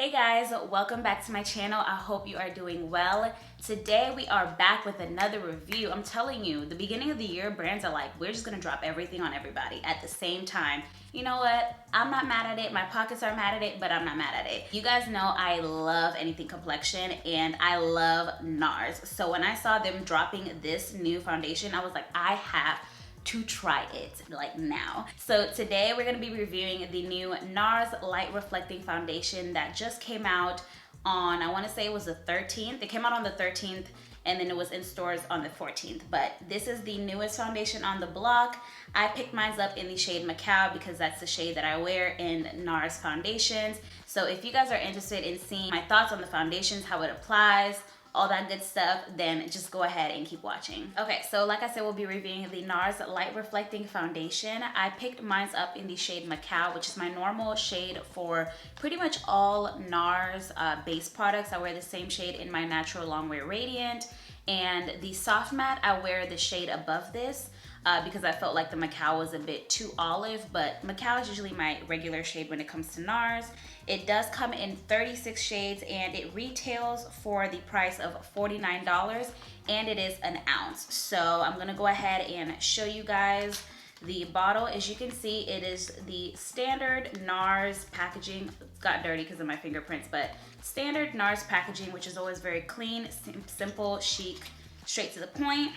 Hey guys, welcome back to my channel. I hope you are doing well. Today we are back with another review. I'm telling you, the beginning of the year, brands are like, we're just gonna drop everything on everybody at the same time. You know what? I'm not mad at it. My pockets are mad at it, but I'm not mad at it. You guys know I love anything complexion and I love Nars. So when I saw them dropping this new foundation, I was like, I have to try it like now. So today we're gonna be reviewing the new Nars Light Reflecting Foundation that just came out on, I wanna say it was the 13th. It came out on the 13th and then it was in stores on the 14th. But this is the newest foundation on the block. I picked mine up in the shade Macao because that's the shade that I wear in Nars foundations. So if you guys are interested in seeing my thoughts on the foundations, how it applies, all that good stuff, then just go ahead and keep watching. Okay, so like I said, we'll be reviewing the Nars Light Reflecting Foundation. I picked mine up in the shade Macao, which is my normal shade for pretty much all Nars base products. I wear the same shade in my Natural Longwear Radiant, and the Soft Matte, I wear the shade above this because I felt like the Macao was a bit too olive, but Macao is usually my regular shade when it comes to Nars. It does come in 36 shades and it retails for the price of $49 and it is an ounce. So I'm gonna go ahead and show you guys the bottle. As you can see, it is the standard Nars packaging. It got dirty because of my fingerprints, but standard Nars packaging, which is always very clean, simple, chic, straight to the point.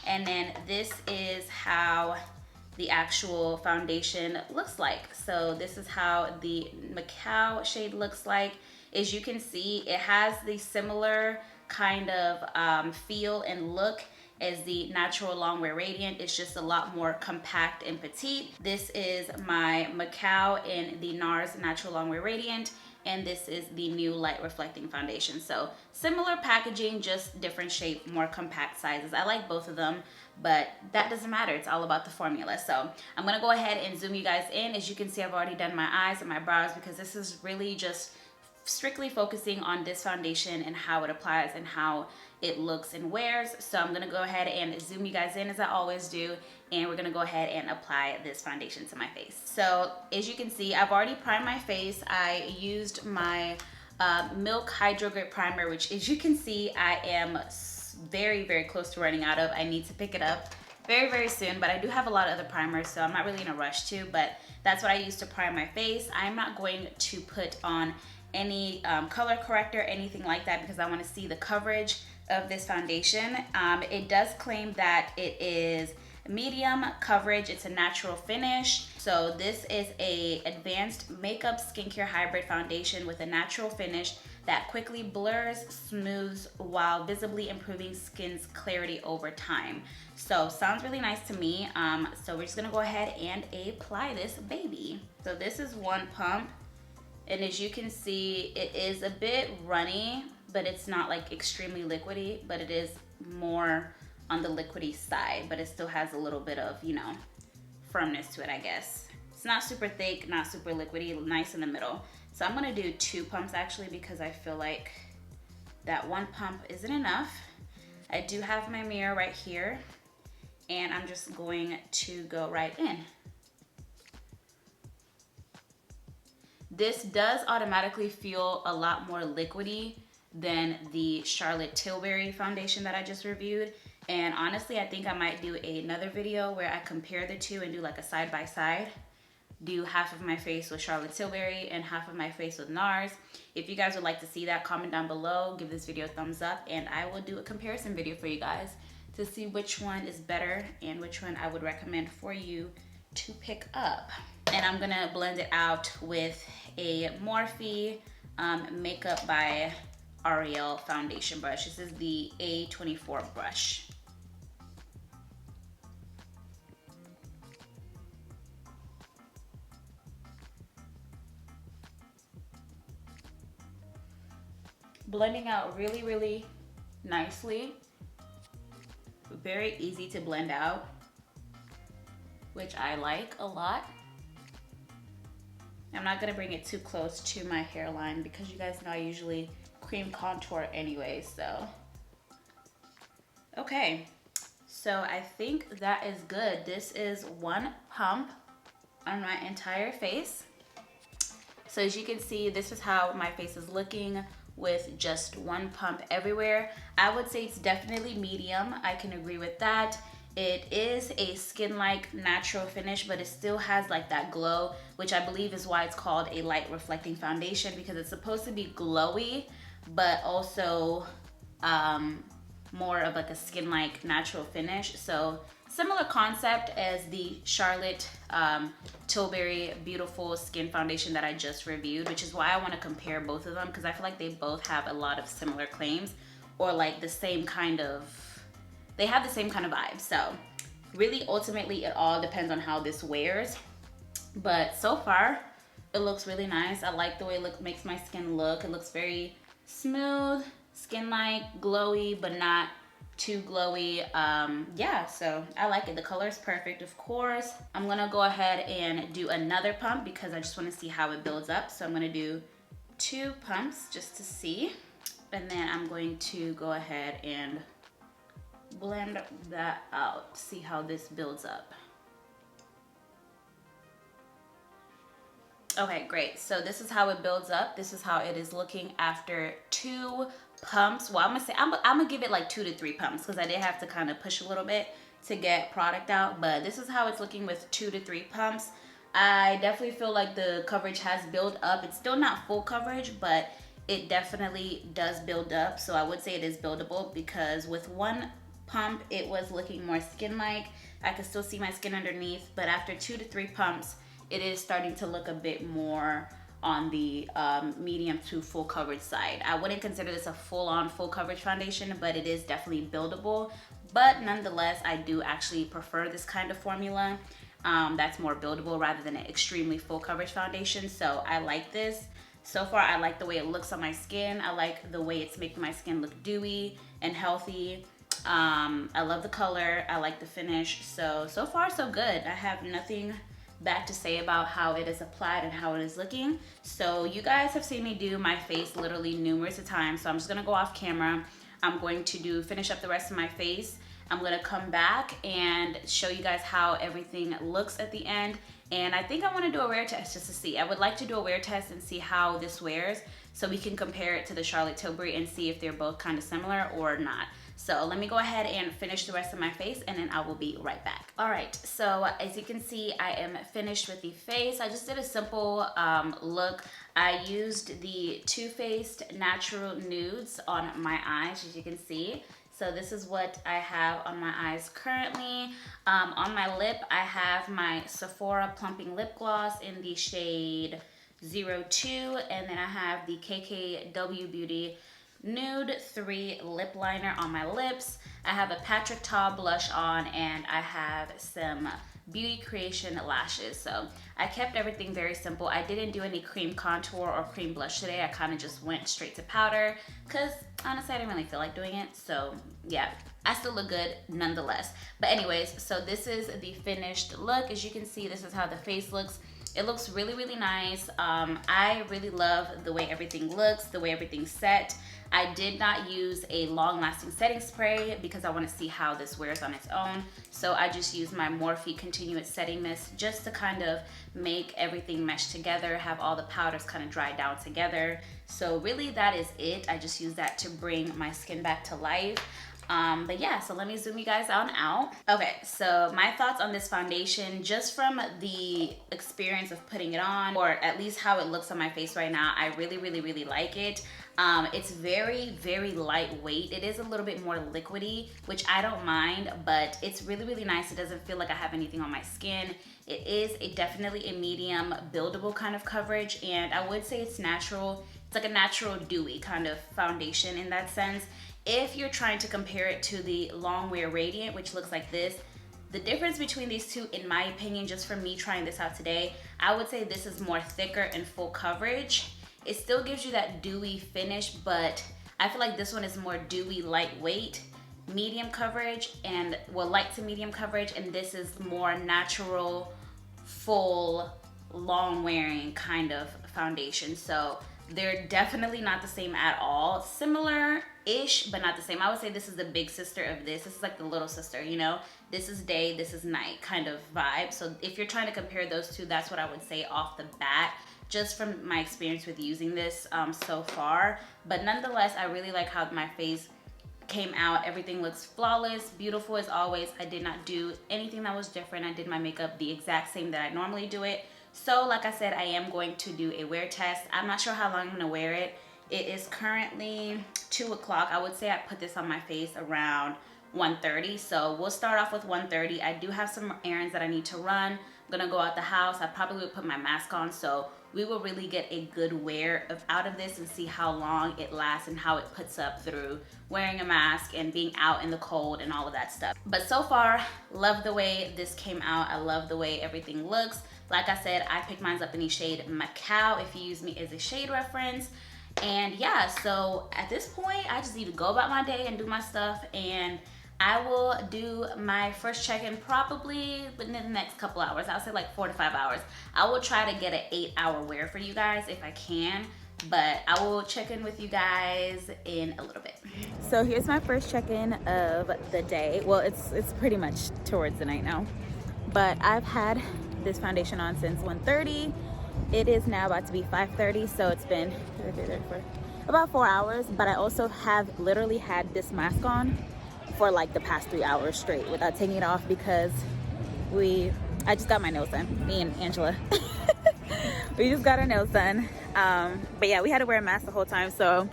And then this is how the actual foundation looks like. So this is how the Macao shade looks like. As you can see, it has the similar kind of feel and look as the Natural Longwear Radiant. It's just a lot more compact and petite. This is my Macao in the Nars Natural Longwear Radiant, and this is the new Light Reflecting Foundation. So similar packaging, just different shape, more compact sizes. I like both of them, but that doesn't matter. It's all about the formula. So I'm gonna go ahead and zoom you guys in. As you can see, I've already done my eyes and my brows because this is really just strictly focusing on this foundation and how it applies and how it looks and wears. So I'm gonna go ahead and zoom you guys in as I always do, and we're gonna go ahead and apply this foundation to my face. So as you can see, I've already primed my face. I used my Milk Hydro Grip Primer, which as you can see, I am very, very close to running out of. I need to pick it up very, very soon, but I do have a lot of other primers, so I'm not really in a rush to, but that's what I use to prime my face. I'm not going to put on any color corrector, anything like that, because I want to see the coverage of this foundation. It does claim that it is medium coverage. It's a natural finish. So this is a advanced makeup skincare hybrid foundation with a natural finish that quickly blurs, smooths, while visibly improving skin's clarity over time. So sounds really nice to me. So we're just gonna go ahead and apply this baby. So this is one pump. And as you can see, it is a bit runny, but it's not like extremely liquidy, but it is more on the liquidy side, but it still has a little bit of, you know, firmness to it, I guess. It's not super thick, not super liquidy, nice in the middle. So I'm gonna do 2 pumps actually because I feel like that 1 pump isn't enough. I do have my mirror right here and I'm just going to go right in. This does automatically feel a lot more liquidy than the Charlotte Tilbury foundation that I just reviewed. And honestly, I think I might do another video where I compare the two and do like a side by side. Do half of my face with Charlotte Tilbury and half of my face with Nars. If you guys would like to see that, comment down below, give this video a thumbs up, and I will do a comparison video for you guys to see which one is better and which one I would recommend for you to pick up. And I'm gonna blend it out with a Morphe Makeup by Ariel foundation brush. This is the A24 brush. Blending out really, really nicely. Very easy to blend out, which I like a lot. I'm not gonna bring it too close to my hairline because you guys know I usually cream contour anyway, so. Okay, so I think that is good. This is 1 pump on my entire face. So as you can see, this is how my face is looking with just one pump everywhere. I would say it's definitely medium. I can agree with that. It is a skin-like natural finish, but it still has like that glow, which I believe is why it's called a light reflecting foundation, because it's supposed to be glowy, but also more of like a skin-like natural finish. So similar concept as the Charlotte Tilbury Beautiful Skin Foundation that I just reviewed, which is why I want to compare both of them, because I feel like they both have a lot of similar claims, or like the same kind of, they have the same kind of vibe. So really, ultimately, it all depends on how this wears. But so far, it looks really nice. I like the way it makes my skin look. It looks very smooth, skin-like, glowy, but not too glowy. Yeah, so I like it. The color is perfect. Of course, I'm gonna go ahead and do another pump because I just want to see how it builds up. So I'm gonna do 2 pumps just to see, and then I'm going to go ahead and blend that out, see how this builds up. Okay, great. So this is how it builds up. This is how it is looking after 2 pumps. Well, I'm gonna give it like 2 to 3 pumps, because I did have to kind of push a little bit to get product out, but this is how it's looking with 2 to 3 pumps. I definitely feel like the coverage has built up. It's still not full coverage, but it definitely does build up. So I would say it is buildable, because with 1 pump, it was looking more skin-like. I could still see my skin underneath, but after 2 to 3 pumps, it is starting to look a bit more on the medium to full coverage side. I wouldn't consider this a full-on full coverage foundation, but it is definitely buildable. But nonetheless, I do actually prefer this kind of formula that's more buildable rather than an extremely full coverage foundation. So I like this. So far, I like the way it looks on my skin. I like the way it's making my skin look dewy and healthy. I love the color. I like the finish. So far so good. I have nothing bad to say about how it is applied and how it is looking. So you guys have seen me do my face literally numerous of times. So I'm just gonna go off camera. I'm going to finish up the rest of my face. I'm gonna come back and show you guys how everything looks at the end. And I think I wanna do a wear test just to see. I would like to do a wear test and see how this wears, so we can compare it to the Charlotte Tilbury and see if they're both kind of similar or not. So let me go ahead and finish the rest of my face, and then I will be right back. All right, so as you can see, I am finished with the face. I just did a simple look. I used the Too Faced Natural Nudes on my eyes, as you can see. So this is what I have on my eyes currently. On my lip, I have my Sephora Plumping Lip Gloss in the shade 02, and then I have the KKW Beauty Nude 3 lip liner on my lips. I have a Patrick Ta blush on, and I have some Beauty Creation lashes. So I kept everything very simple. I didn't do any cream contour or cream blush today. I kind of just went straight to powder, because honestly I didn't really feel like doing it. So yeah, I still look good nonetheless. But anyways, so this is the finished look. As you can see, this is how the face looks. It looks really, really nice. I really love the way everything looks, the way everything's set. I did not use a long-lasting setting spray because I want to see how this wears on its own. So I just used my Morphe Continuous Setting Mist just to kind of make everything mesh together, have all the powders kind of dry down together. So really that is it. I just use that to bring my skin back to life. But yeah, so let me zoom you guys on out. Okay, so my thoughts on this foundation, just from the experience of putting it on, or at least how it looks on my face right now, I really, really, really like it. It's very, very lightweight. It is a little bit more liquidy, which I don't mind, but it's really, really nice. It doesn't feel like I have anything on my skin. It is definitely a medium buildable kind of coverage, and I would say it's natural. It's like a natural dewy kind of foundation in that sense. If you're trying to compare it to the Longwear Radiant, which looks like this, the difference between these two, in my opinion, just from me trying this out today, I would say this is more thicker and full coverage. It still gives you that dewy finish, but I feel like this one is more dewy, lightweight, medium coverage, and well, light to medium coverage, and this is more natural, full, long wearing kind of foundation. So They're definitely not the same at all. Similar-ish, but not the same. I would say this is the big sister of this. This is like the little sister, you know? This is day, this is night kind of vibe. So if you're trying to compare those two, that's what I would say off the bat, just from my experience with using this so far. But nonetheless, I really like how my face came out. Everything looks flawless, beautiful as always. I did not do anything that was different. I did my makeup the exact same that I normally do it. So like I said, I am going to do a wear test. I'm not sure how long I'm gonna wear it. It is currently 2 o'clock. I would say I put this on my face around 1:30. So we'll start off with 1:30. I do have some errands that I need to run. I'm gonna go out the house. I probably would put my mask on, so we will really get a good wear out of this and see how long it lasts and how it puts up through wearing a mask and being out in the cold and all of that stuff. But so far, love the way this came out. I love the way everything looks. Like I said, I picked mine up in the shade Macau, if you use me as a shade reference. And yeah, so at this point, I just need to go about my day and do my stuff, and I will do my first check-in probably within the next couple hours. I'll say like 4 to 5 hours. I will try to get an 8-hour wear for you guys if I can, but I will check in with you guys in a little bit. So here's my first check-in of the day. Well, it's pretty much towards the night now, but I've had this foundation on since 1:30. It is now about to be 5:30, so it's been about 4 hours, but I also have literally had this mask on for like the past 3 hours straight without taking it off because I just got my nails done, me and Angela. We just got our nails done. But yeah, we had to wear a mask the whole time, so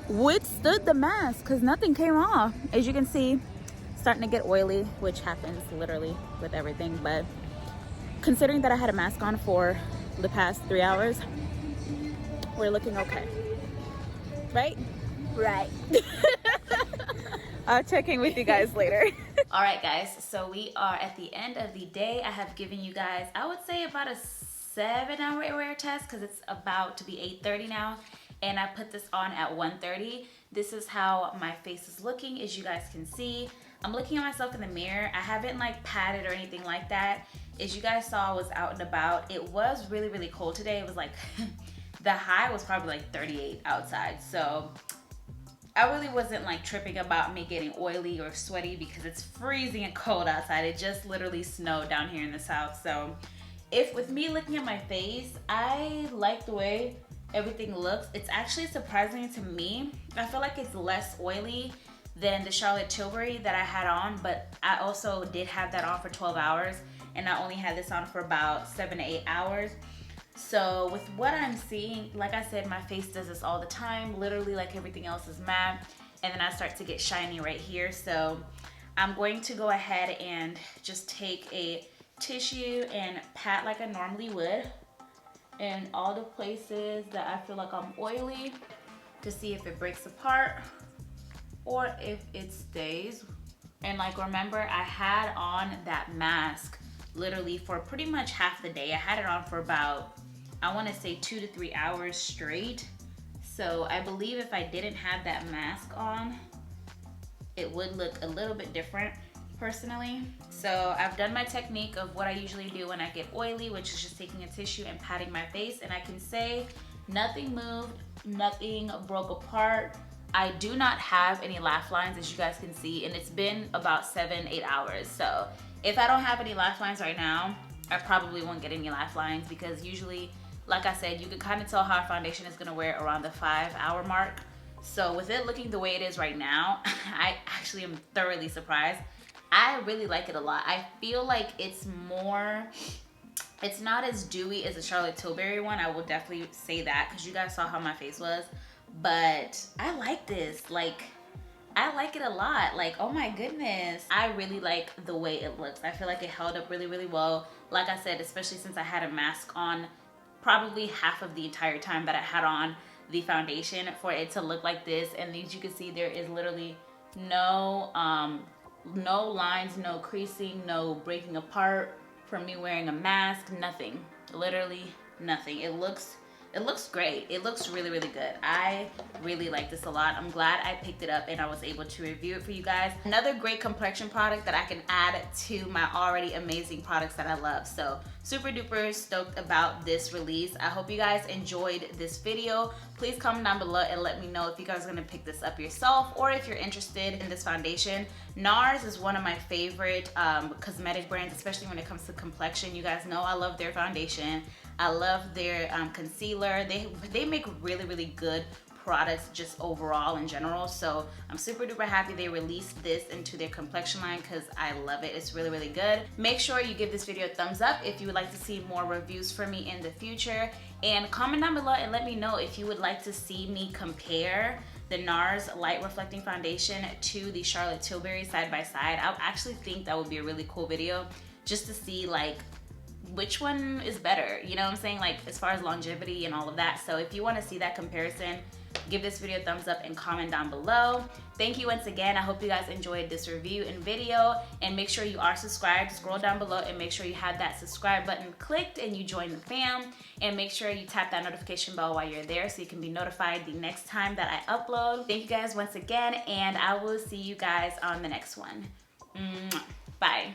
withstood the mask because nothing came off. As you can see, starting to get oily, which happens literally with everything, but considering that I had a mask on for the past 3 hours, we're looking okay. Right? Right. I'll check in with you guys later. All right, guys, so we are at the end of the day. I have given you guys, I would say, about a 7-hour wear test because it's about to be 8:30 now, and I put this on at 1:30. This is how my face is looking, as you guys can see. I'm looking at myself in the mirror. I haven't like patted or anything like that. As you guys saw, I was out and about. It was really, really cold today. It was like, the high was probably like 38 outside. So I really wasn't like tripping about me getting oily or sweaty because it's freezing and cold outside. It just literally snowed down here in the south. So if with me looking at my face, I like the way everything looks. It's actually surprising to me. I feel like it's less oily than the Charlotte Tilbury that I had on, but I also did have that on for 12 hours. And I only had this on for about 7 to 8 hours. So with what I'm seeing, like I said, my face does this all the time. Literally, like everything else is matte. And then I start to get shiny right here. So I'm going to go ahead and just take a tissue and pat like I normally would in all the places that I feel like I'm oily to see if it breaks apart or if it stays. And like, remember, I had on that mask literally for pretty much half the day. I had it on for about, I want to say 2 to 3 hours straight. So I believe if I didn't have that mask on, it would look a little bit different personally. So I've done my technique of what I usually do when I get oily, which is just taking a tissue and patting my face, and I can say nothing moved, nothing broke apart. I do not have any laugh lines, as you guys can see, and it's been about 7-8 hours. So if I don't have any laugh lines right now, I probably won't get any laugh lines because usually, like I said, you can kind of tell how a foundation is gonna wear around the 5-hour mark. So with it looking the way it is right now, I actually am thoroughly surprised. I really like it a lot. I feel like it's not as dewy as the Charlotte Tilbury one. I will definitely say that because you guys saw how my face was. But I like this. Like, I like it a lot. Like, oh my goodness. I really like the way it looks. I feel like it held up really, really well. Like I said, especially since I had a mask on probably half of the entire time that I had on the foundation for it to look like this. And as you can see, there is literally no lines, no creasing, no breaking apart from me wearing a mask, nothing. Literally nothing. It looks It looks great. It looks really, really good. I really like this a lot. I'm glad I picked it up and I was able to review it for you guys. Another great complexion product that I can add to my already amazing products that I love. So super duper stoked about this release. I hope you guys enjoyed this video. Please comment down below and let me know if you guys are gonna pick this up yourself or if you're interested in this foundation. Nars is one of my favorite cosmetic brands, especially when it comes to complexion. You guys know I love their foundation. I love their concealer. They make really, really good products just overall in general. So I'm super duper happy they released this into their complexion line because I love it. It's really, really good. Make sure you give this video a thumbs up if you would like to see more reviews from me in the future. And comment down below and let me know if you would like to see me compare the Nars Light Reflecting Foundation to the Charlotte Tilbury side by side. I actually think that would be a really cool video just to see like which one is better, you know what I'm saying, like as far as longevity and all of that. So if you want to see that comparison, give this video a thumbs up and comment down below. Thank you once again. I hope you guys enjoyed this review and video, and make sure you are subscribed. Scroll down below and make sure you have that subscribe button clicked and you join the fam, and make sure you tap that notification bell while you're there so you can be notified the next time that I upload. Thank you guys once again, and I will see you guys on the next one. Bye.